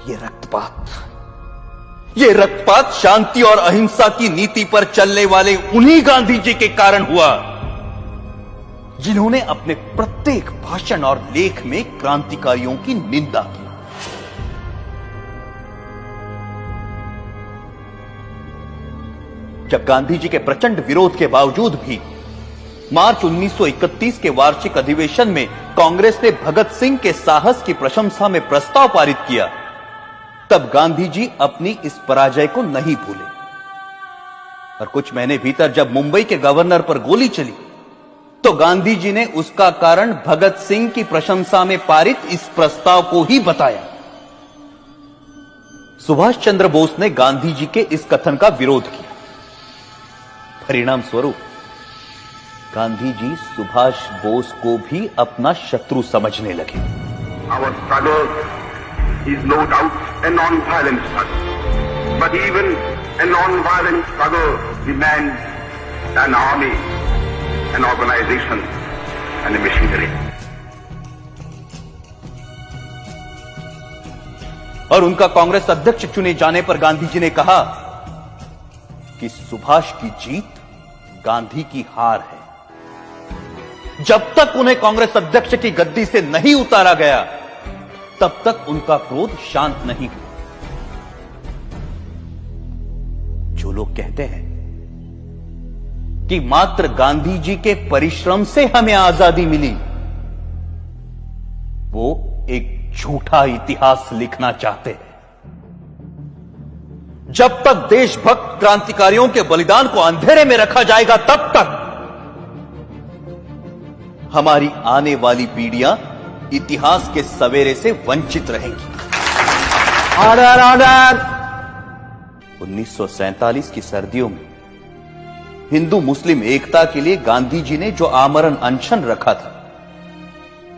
ये रक्तपात शांति और अहिंसा की नीति पर चलने वाले उन्हीं गांधी जी के कारण हुआ जिन्होंने अपने प्रत्येक भाषण और लेख में क्रांतिकारियों की निंदा की। जब गांधी जी के प्रचंड विरोध के बावजूद भी मार्च 1931 के वार्षिक अधिवेशन में कांग्रेस ने भगत सिंह के साहस की प्रशंसा में प्रस्ताव पारित किया, तब गांधी जी अपनी इस पराजय को नहीं भूले और कुछ महीने भीतर जब मुंबई के गवर्नर पर गोली चली तो गांधी जी ने उसका कारण भगत सिंह की प्रशंसा में पारित इस प्रस्ताव को ही बताया। सुभाष चंद्र बोस ने गांधी जी के इस कथन का विरोध किया। परिणाम स्वरूप गांधी जी सुभाष बोस को भी अपना शत्रु समझने लगे। Our struggle is no doubt a non-violent struggle, but even a non-violent struggle demands an army, an organization, and a machinery. और उनका कांग्रेस अध्यक्ष चुने जाने पर गांधी जी ने कहा कि सुभाष की जीत गांधी की हार है। जब तक उन्हें कांग्रेस अध्यक्ष की गद्दी से नहीं उतारा गया तब तक उनका क्रोध शांत नहीं हुआ। जो लोग कहते हैं कि मात्र गांधी जी के परिश्रम से हमें आजादी मिली, वो एक झूठा इतिहास लिखना चाहते हैं। जब तक देशभक्त क्रांतिकारियों के बलिदान को अंधेरे में रखा जाएगा तब तक हमारी आने वाली पीढ़ियां इतिहास के सवेरे से वंचित रहेंगी। Order order. 1947 की सर्दियों में हिंदू मुस्लिम एकता के लिए गांधी जी ने जो आमरण अनशन रखा था,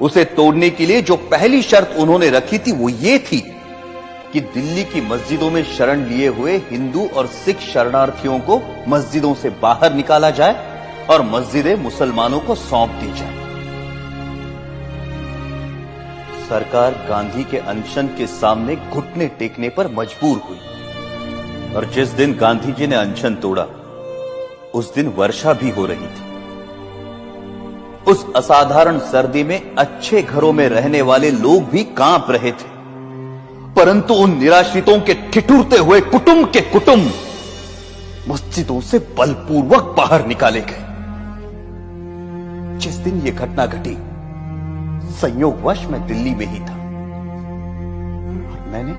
उसे तोड़ने के लिए जो पहली शर्त उन्होंने रखी थी वो ये थी कि दिल्ली की मस्जिदों में शरण लिए हुए हिंदू और सिख शरणार्थियों को मस्जिदों से बाहर निकाला जाए और मस्जिदें मुसलमानों को सौंप दी जाए। सरकार गांधी के अनशन के सामने घुटने टेकने पर मजबूर हुई और जिस दिन गांधी जी ने अनशन तोड़ा उस दिन वर्षा भी हो रही थी। उस असाधारण सर्दी में अच्छे घरों में रहने वाले लोग भी कांप रहे थे, परंतु उन निराश्रितों के ठिठुरते हुए कुटुंब के कुटुंब मस्जिदों से बलपूर्वक बाहर निकाले गए। जिस दिन यह घटना घटी संयोगवश मैं दिल्ली में ही था और मैंने